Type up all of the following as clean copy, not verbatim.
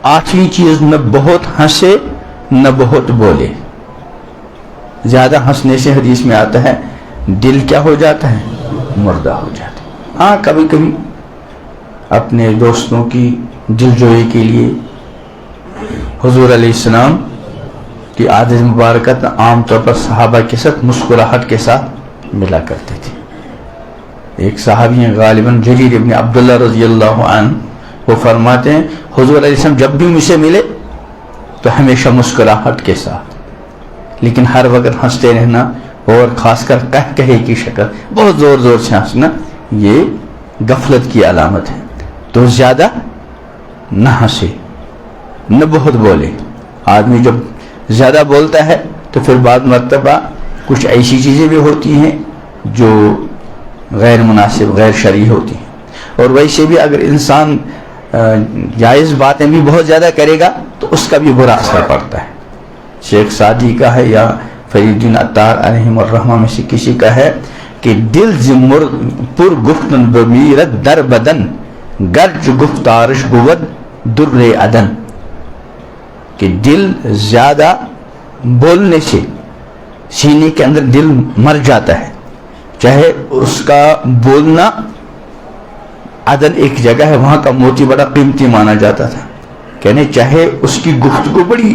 آٹھویں چیز، نہ بہت ہنسے نہ بہت بولے. زیادہ ہنسنے سے حدیث میں آتا ہے دل کیا ہو جاتا ہے؟ مردہ ہو جاتا ہے. ہاں کبھی کبھی اپنے دوستوں کی دل جوئی کے لیے حضور علیہ السلام کی عادت مبارکت عام طور پر صحابہ کے ساتھ مسکراہٹ کے ساتھ ملا کرتے تھے. ایک صحابی ہیں غالباً جریر ابن عبداللہ رضی اللہ عنہ، وہ فرماتے ہیں حضور علیہ السلام جب بھی مجھ سے ملے تو ہمیشہ مسکراہٹ کے ساتھ، لیکن ہر وقت ہنستے رہنا اور خاص کر کہے کی شکل بہت زور زور سے ہنسنا یہ غفلت کی علامت ہے. تو زیادہ نہ ہنسے نہ بہت بولے. آدمی جب زیادہ بولتا ہے تو پھر بعض مرتبہ کچھ ایسی چیزیں بھی ہوتی ہیں جو غیر مناسب غیر شرعی ہوتی ہیں. اور ویسے بھی اگر انسان جائز باتیں بھی بہت زیادہ کرے گا تو اس کا بھی برا اثر پڑتا ہے. شیخ سعدی کا ہے یا فرید الدین عطار علیہم الرحمہ میں سے کسی کا ہے کہ دل زمر پر گفتن بمیرت در بدن گرج گفتارش بود در عدن، کہ دل زیادہ بولنے سے سینے کے اندر دل مر جاتا ہے. چاہے اس کا بولنا عدن ایک جگہ ہے وہاں کا موتی بڑا قیمتی مانا جاتا تھا، کہنے چاہے اس کی گفتگو بڑی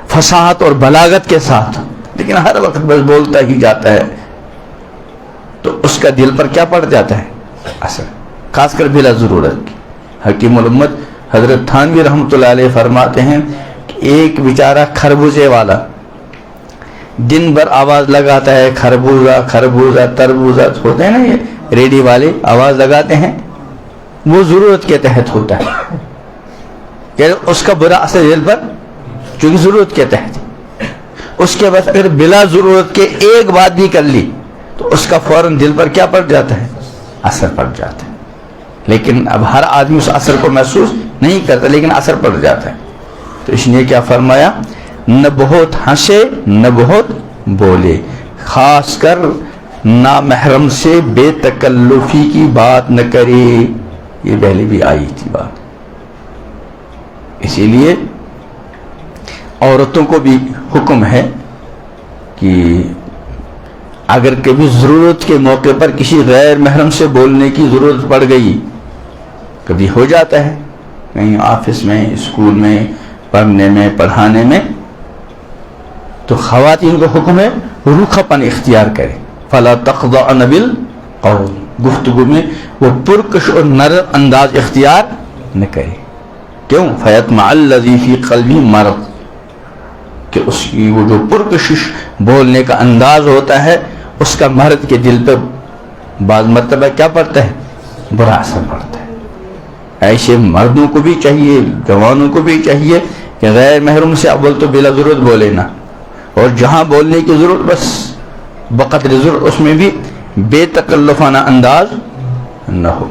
فصاحت اور بلاغت کے ساتھ لیکن ہر وقت بس بولتا ہی جاتا ہے تو اس کا دل پر کیا پڑ جاتا ہے اثر، خاص کر بلا ضرورت کی. حکیم الامت حضرت تھانوی رحمۃ اللہ علیہ فرماتے ہیں کہ ایک بیچارہ خربوزے والا دن بھر آواز لگاتا ہے خربوزہ خربوزہ تربوزہ ہوتے ہیں نا یہ ریڈی والے آواز لگاتے ہیں، وہ ضرورت کے تحت ہوتا ہے کہ اس کا برا اثر دل پر چونکہ ضرورت کے تحت. اس کے بعد اگر بلا ضرورت کے ایک بات بھی کر لی تو اس کا فوراً دل پر کیا پڑ جاتا ہے اثر پڑ جاتا ہے. لیکن اب ہر آدمی اس اثر کو محسوس نہیں کرتا لیکن اثر پڑ جاتا ہے. تو اس نے کیا فرمایا نہ بہت ہنسے نہ بہت بولے، خاص کر نامحرم سے بے تکلفی کی بات نہ کرے. یہ پہلے بھی آئی تھی بات. اسی لیے عورتوں کو بھی حکم ہے کہ اگر کبھی ضرورت کے موقع پر کسی غیر محرم سے بولنے کی ضرورت پڑ گئی، کبھی ہو جاتا ہے کہیں آفس میں اسکول میں پڑھنے میں پڑھانے میں، تو خواتین کو حکم ہے روکھا پن اختیار کرے. فلا تخضعن بالقول، گفتگو میں وہ پرکش اور نرم انداز اختیار نہ کرے. کیوں؟ فیطمع الذی فی قلبہ مرض، کہ اس کی وہ جو پرکشش بولنے کا انداز ہوتا ہے اس کا مرد کے دل پہ بعض مرتبہ کیا پڑتا ہے برا اثر پڑتا ہے. ایسے مردوں کو بھی چاہیے جوانوں کو بھی چاہیے کہ غیر محرم سے اول تو بلا ضرورت بولے نا، اور جہاں بولنے کی ضرورت بس بقدر ضرورت اس میں بھی بے تکلفانہ انداز نہ ہو.